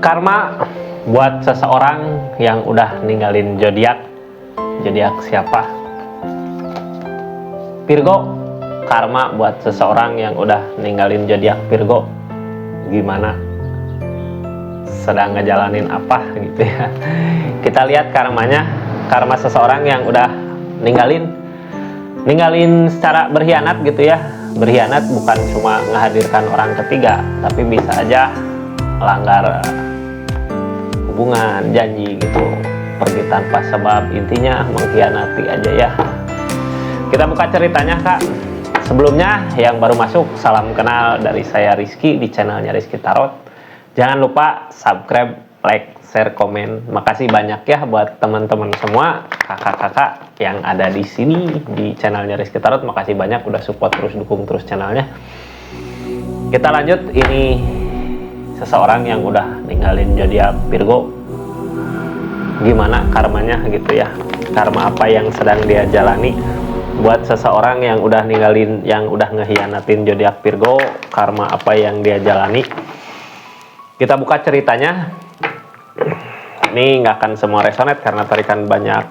Karma buat seseorang yang udah ninggalin zodiak. Zodiak siapa? Virgo. Karma buat seseorang yang udah ninggalin zodiak Virgo. Gimana? Sedang ngejalanin apa gitu ya. Kita lihat karmanya. Karma seseorang yang udah ninggalin secara berkhianat gitu ya. Berkhianat bukan cuma menghadirkan orang ketiga, tapi bisa aja melanggar hubungan, janji gitu, pergi tanpa sebab, intinya mengkhianati aja ya. Kita buka ceritanya Kak. Sebelumnya yang baru masuk, salam kenal dari saya Rizky di channelnya Rizky Tarot. Jangan lupa subscribe, like, share, komen. Makasih banyak ya buat teman-teman semua, kakak-kakak yang ada di sini di channelnya Rizky Tarot. Makasih banyak udah support terus, dukung terus channelnya. Kita lanjut, ini seseorang yang udah ninggalin zodiak Virgo. Gimana karmanya gitu ya? Karma apa yang sedang dia jalani? Buat seseorang yang udah ninggalin, yang udah ngehianatin zodiak Virgo, karma apa yang dia jalani? Kita buka ceritanya. Ini nggak akan semua resonate karena tarikan banyak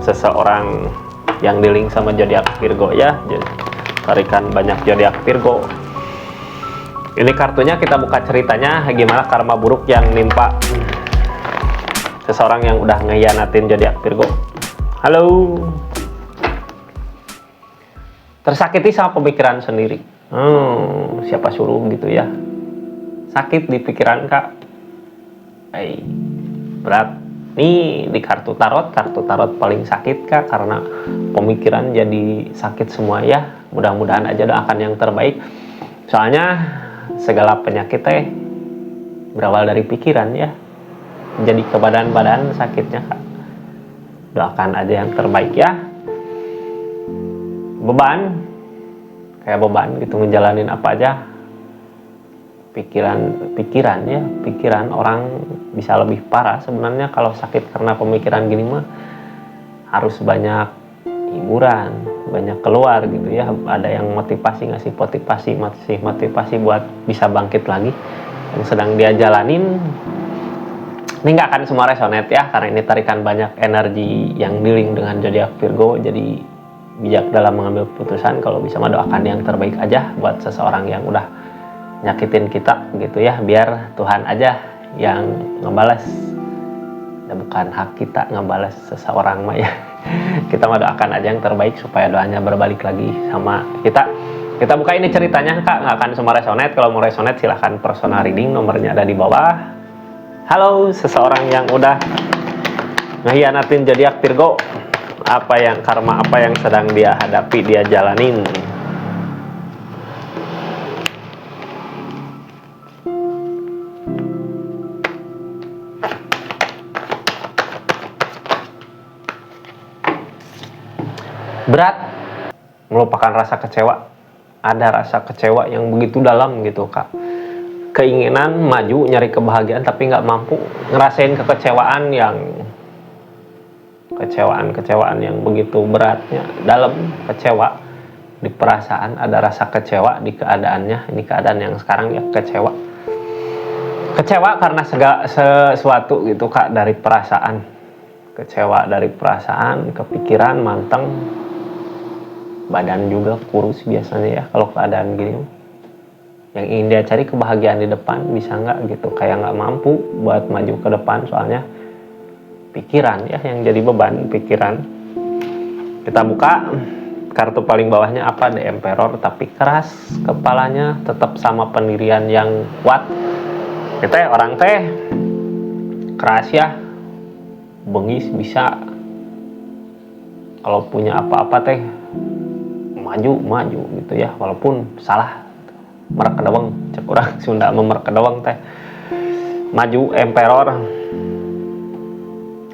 seseorang yang di-link sama zodiak Virgo ya. Tarikan banyak zodiak Virgo. Ini kartunya, kita buka ceritanya. Gimana karma buruk yang nimpa seseorang yang udah ngehianatin zodiak Virgo. Halo. Tersakiti sama pemikiran sendiri. Siapa suruh gitu ya. Sakit di pikiran Kak. Berat. Nih di kartu tarot paling sakit Kak, karena pemikiran jadi sakit semua ya. Mudah-mudahan aja doakan yang terbaik. Soalnya segala penyakit berawal dari pikiran ya. Jadi ke badan-badan sakitnya Kak. Doakan aja yang terbaik ya. Beban, kayak beban gitu, ngejalanin apa aja. Pikiran orang bisa lebih parah sebenarnya kalau sakit karena pemikiran gini mah. Harus banyak hiburan, banyak keluar gitu ya. Ada yang ngasih motivasi buat bisa bangkit lagi. Yang sedang dia jalanin. Ini nggak akan semua resonate ya, karena ini tarikan banyak energi yang dealing dengan zodiak Virgo. Jadi bijak dalam mengambil keputusan. Kalau bisa mendoakan yang terbaik aja buat seseorang yang udah nyakitin kita gitu ya. Biar Tuhan aja yang ngebalas. Dan bukan hak kita ngebalas seseorang mah ya. Kita mendoakan aja yang terbaik supaya doanya berbalik lagi sama kita. Kita buka ini ceritanya Kak. Nggak akan semua resonate. Kalau mau resonate silahkan personal reading, nomornya ada di bawah. Halo, seseorang yang udah ngehianatin zodiak Virgo. Karma apa yang sedang dia hadapi, dia jalanin. Berat, melupakan rasa kecewa. Ada rasa kecewa yang begitu dalam gitu Kak. Keinginan maju, nyari kebahagiaan tapi nggak mampu. Ngerasain kekecewaan yang begitu beratnya, dalam kecewa di perasaan, ada rasa kecewa di keadaannya. Ini keadaan yang sekarang ya, kecewa karena sesuatu gitu Kak, dari perasaan. Kecewa dari perasaan, kepikiran manteng, badan juga kurus biasanya ya kalau keadaan gini. Yang ingin dia cari kebahagiaan di depan, bisa nggak gitu, kayak nggak mampu buat maju ke depan, soalnya pikiran ya yang jadi beban, pikiran. Kita buka kartu paling bawahnya apa? The Emperor, tapi keras kepalanya, tetap sama pendirian yang kuat. Kita orang keras ya, bengis, bisa kalau punya apa-apa maju gitu ya, walaupun salah. Merekedawang, cek orang Sunda memerkedawang maju. Emperor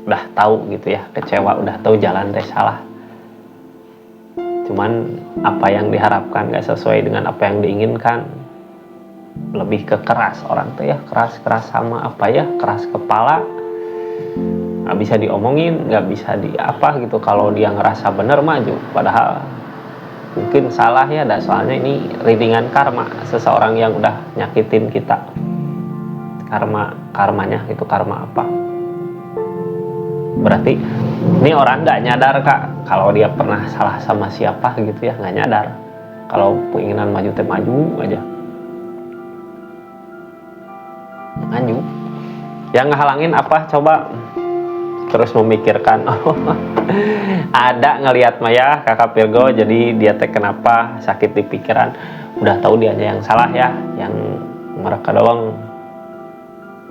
udah tahu gitu ya, kecewa, udah tahu jalan salah. Cuman apa yang diharapkan gak sesuai dengan apa yang diinginkan. Lebih ke keras orang ya, keras sama apa ya, keras kepala. Gak bisa diomongin, gak bisa gitu. Kalau dia ngerasa bener maju, padahal mungkin salah ya. Soalnya ini readingan karma seseorang yang udah nyakitin kita. karmanya itu karma apa. Berarti ini orang nggak nyadar Kak kalau dia pernah salah sama siapa gitu ya, nggak nyadar. Kalau keinginan maju teh maju aja, maju. Yang ngehalangin apa coba? Terus memikirkan, oh ada ngelihat Maya Kakak Virgo, jadi dia teh kenapa sakit di pikiran, udah tahu dianya yang salah ya, yang mereka doang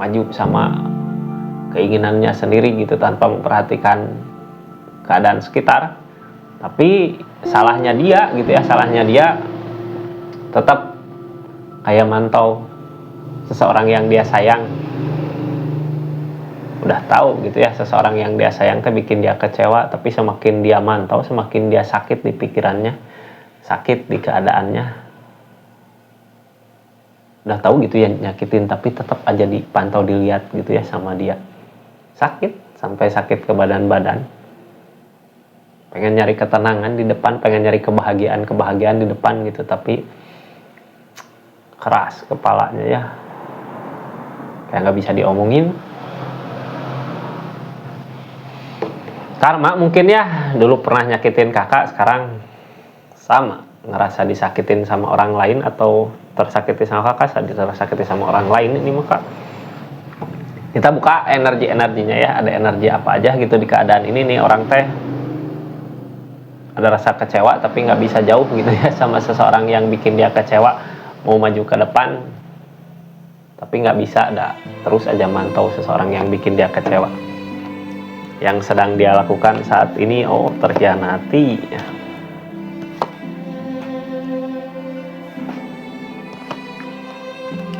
maju sama keinginannya sendiri gitu tanpa memperhatikan keadaan sekitar. Tapi salahnya dia gitu ya, salahnya dia tetap kayak mantau seseorang yang dia sayang. Udah tahu gitu ya, seseorang yang dia sayang tuh bikin dia kecewa, tapi semakin dia mantau, semakin dia sakit di pikirannya, sakit di keadaannya. Udah tahu gitu ya nyakitin, tapi tetap aja dipantau, dilihat gitu ya sama dia. Sakit, sampai sakit ke badan-badan. Pengen nyari ketenangan di depan, pengen nyari kebahagiaan di depan gitu, tapi keras kepalanya ya. Kayak nggak bisa diomongin. Karma mungkin ya, dulu pernah nyakitin kakak, sekarang sama ngerasa disakitin sama orang lain, atau tersakiti sama kakak, tersakiti sama orang lain. Ini maka kita buka energinya ya, ada energi apa aja gitu di keadaan ini nih. Orang teh ada rasa kecewa tapi nggak bisa jauh gitu ya sama seseorang yang bikin dia kecewa, mau maju ke depan tapi nggak bisa, ada terus aja mantau seseorang yang bikin dia kecewa. Yang sedang dia lakukan saat ini, oh terkhianati.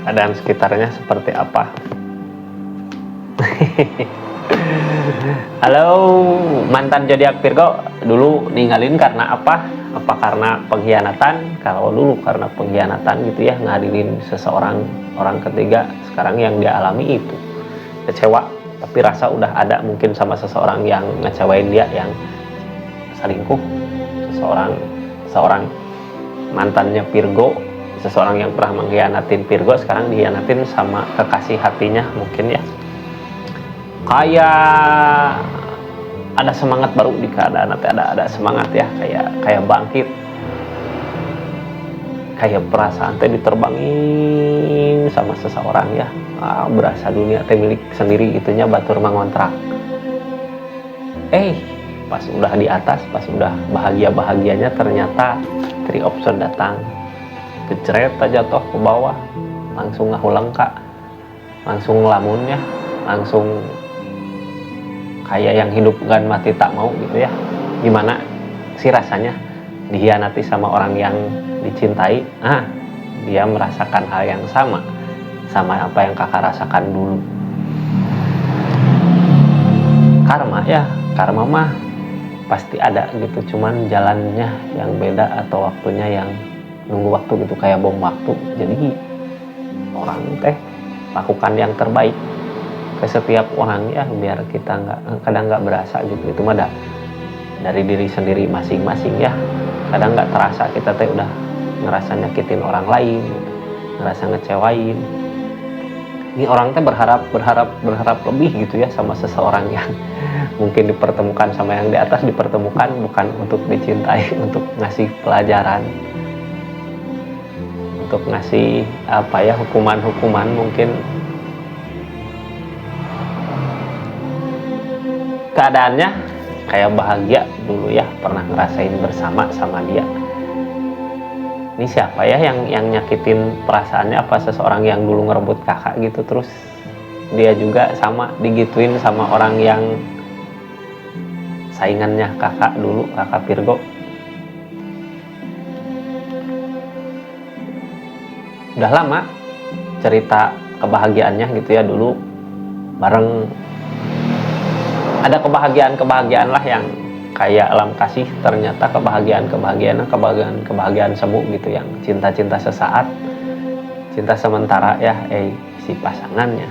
Keadaan sekitarnya seperti apa? Halo mantan zodiak Virgo, dulu ninggalin karena apa? Apa karena pengkhianatan? Kalau dulu karena pengkhianatan gitu ya, ngadirin seseorang, orang ketiga. Sekarang yang dia alami itu kecewa, tapi rasa udah ada mungkin sama seseorang yang ngecewain dia, yang selingkuh, seseorang mantannya Virgo, seseorang yang pernah mengkhianatin Virgo, sekarang dikhianatin sama kekasih hatinya mungkin ya. Kayak ada semangat baru di keadaan, ada semangat ya, kayak bangkit, kayak perasaan teh diterbangin sama seseorang ya. Berasa dunia teh milik sendiri gitunya, batur mangontrak. Pas udah di atas, pas udah bahagianya, ternyata 3 option datang, keceret aja jatuh ke bawah, langsung ngahulang Kak, langsung ngelamun ya, langsung kayak yang hidup gan mati tak mau gitu ya. Gimana sih rasanya dikhianati sama orang yang dicintai? Dia merasakan hal yang sama apa yang kakak rasakan dulu. Karma ya, karma mah pasti ada gitu, cuman jalannya yang beda atau waktunya yang nunggu waktu gitu, kayak bom waktu. Jadi orang teh lakukan yang terbaik ke setiap orang ya, biar kita kadang nggak berasa gitu. Itu mah dari diri sendiri masing-masing ya. Kadang nggak terasa kita teh udah ngerasa nyakitin orang lain, ngerasa ngecewain. Ini orang teh berharap lebih gitu ya sama seseorang yang mungkin dipertemukan sama yang di atas, dipertemukan bukan untuk dicintai, untuk ngasih pelajaran, untuk ngasih apa ya, hukuman mungkin. Keadaannya kayak bahagia dulu ya, pernah ngerasain bersama sama dia. Ini siapa ya yang nyakitin perasaannya? Apa seseorang yang dulu ngerebut kakak gitu, terus dia juga sama digituin sama orang yang saingannya kakak dulu, kakak Virgo. Udah lama cerita kebahagiaannya gitu ya, dulu bareng. Ada kebahagiaan lah yang kayak alam kasih, ternyata kebahagiaan semu gitu, yang cinta sesaat, cinta sementara ya. Si pasangannya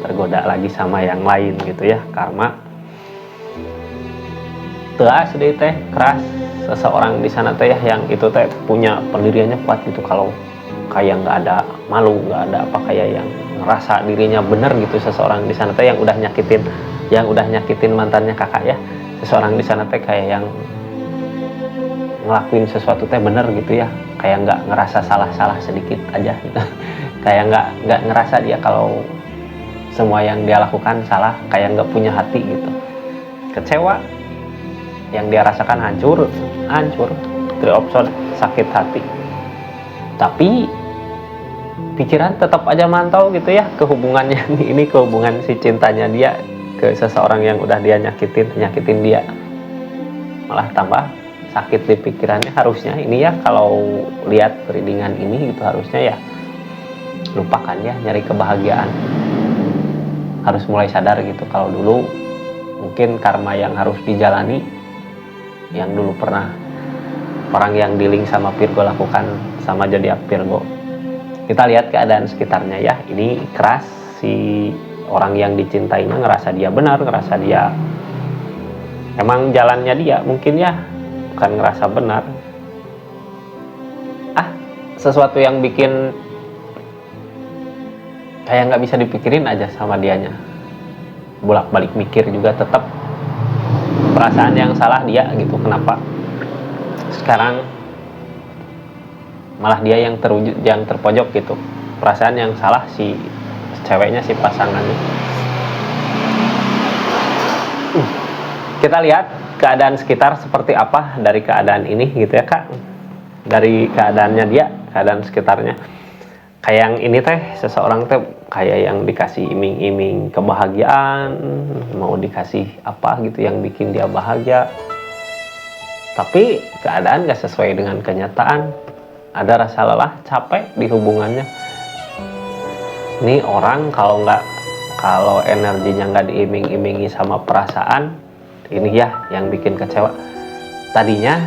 tergoda lagi sama yang lain gitu ya. Karma teas deh teh, keras. Seseorang di sana teh yang itu teh punya pendiriannya kuat gitu, kalau kayak nggak ada malu, nggak ada apa, kayak yang ngerasa dirinya bener gitu seseorang di sana teh yang udah nyakitin mantannya kakak ya. Seseorang di sana teh kayak yang ngelakuin sesuatu teh bener gitu ya, kayak nggak ngerasa salah sedikit aja gitu. Kayak nggak ngerasa dia kalau semua yang dia lakukan salah, kayak nggak punya hati gitu. Kecewa, yang dia rasakan hancur, terobsor, sakit hati. Tapi pikiran tetap aja mantau gitu ya ke hubungannya ini, ke hubungan si cintanya dia ke seseorang yang udah dia nyakitin dia. Malah tambah sakit di pikirannya. Harusnya ini ya, kalau lihat readingan ini gitu, harusnya ya lupakan ya nyari kebahagiaan. Harus mulai sadar gitu kalau dulu mungkin karma yang harus dijalani, yang dulu pernah orang yang dealing sama Virgo lakukan sama zodiak Virgo. Kita lihat keadaan sekitarnya ya, ini keras. Si orang yang dicintainya ngerasa dia benar, ngerasa dia emang jalannya dia mungkin ya, bukan ngerasa benar. Sesuatu yang bikin kayak nggak bisa dipikirin aja sama dianya, bolak-balik mikir juga tetap perasaan yang salah dia gitu. Kenapa sekarang malah dia yang terpojok gitu, perasaan yang salah si ceweknya, si pasangannya. Kita lihat keadaan sekitar seperti apa dari keadaan ini gitu ya kak, dari keadaannya dia, keadaan sekitarnya. Kayak yang ini teh, seseorang teh kayak yang dikasih iming-iming kebahagiaan, mau dikasih apa gitu yang bikin dia bahagia, tapi keadaan gak sesuai dengan kenyataan. Ada rasa lelah, capek di hubungannya. Ini orang kalau energinya nggak diiming-imingi sama perasaan, ini ya yang bikin kecewa. Tadinya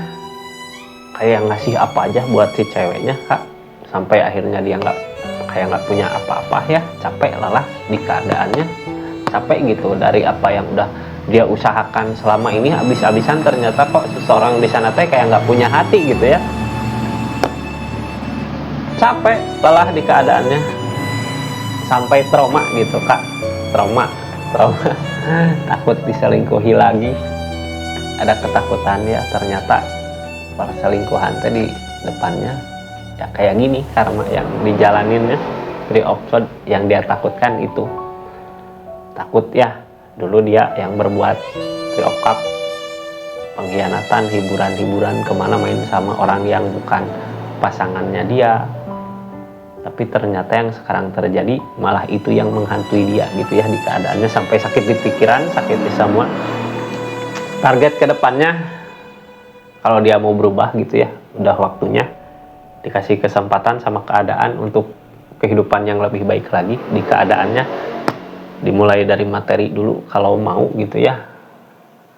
kayak ngasih apa aja buat si ceweknya kak, sampai akhirnya dia nggak punya apa-apa ya, capek lelah di keadaannya, capek gitu dari apa yang udah dia usahakan selama ini habis-habisan. Ternyata kok seseorang di sana teh kayak nggak punya hati gitu ya, capek lelah di keadaannya, sampai trauma gitu kak, trauma takut diselingkuhi lagi, ada ketakutan ya. Ternyata perselingkuhan tadi depannya ya kayak gini, karma yang dijalaninnya dari episode yang dia takutkan itu. Takut ya, dulu dia yang berbuat triokap, pengkhianatan, hiburan kemana main sama orang yang bukan pasangannya dia. Tapi ternyata yang sekarang terjadi malah itu yang menghantui dia gitu ya di keadaannya, sampai sakit di pikiran, sakit di semua. Target kedepannya kalau dia mau berubah gitu ya, udah waktunya dikasih kesempatan sama keadaan untuk kehidupan yang lebih baik lagi di keadaannya. Dimulai dari materi dulu kalau mau gitu ya.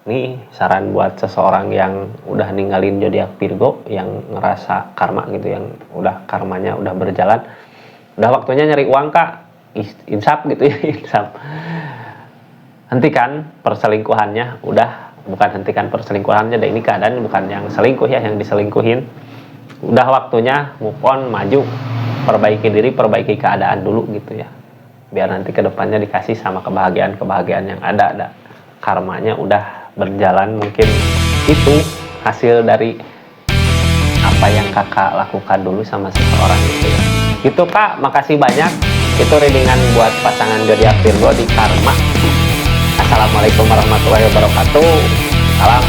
Ini saran buat seseorang yang udah ninggalin zodiak Virgo, yang ngerasa karma gitu, yang udah karmanya udah berjalan, udah waktunya nyari uang kak, insaf gitu ya, insaf. Hentikan perselingkuhannya, bukan hentikan perselingkuhannya, dan ini keadaan bukan yang selingkuh ya, yang diselingkuhin. Udah waktunya move on, maju, perbaiki diri, perbaiki keadaan dulu gitu ya, biar nanti kedepannya dikasih sama kebahagiaan yang ada. Karmanya udah berjalan, mungkin itu hasil dari apa yang kakak lakukan dulu sama seseorang gitu ya. Gitu kak, makasih banyak. Itu readingan buat pasangan zodiak Virgo di karma. Assalamualaikum warahmatullahi wabarakatuh. Salam.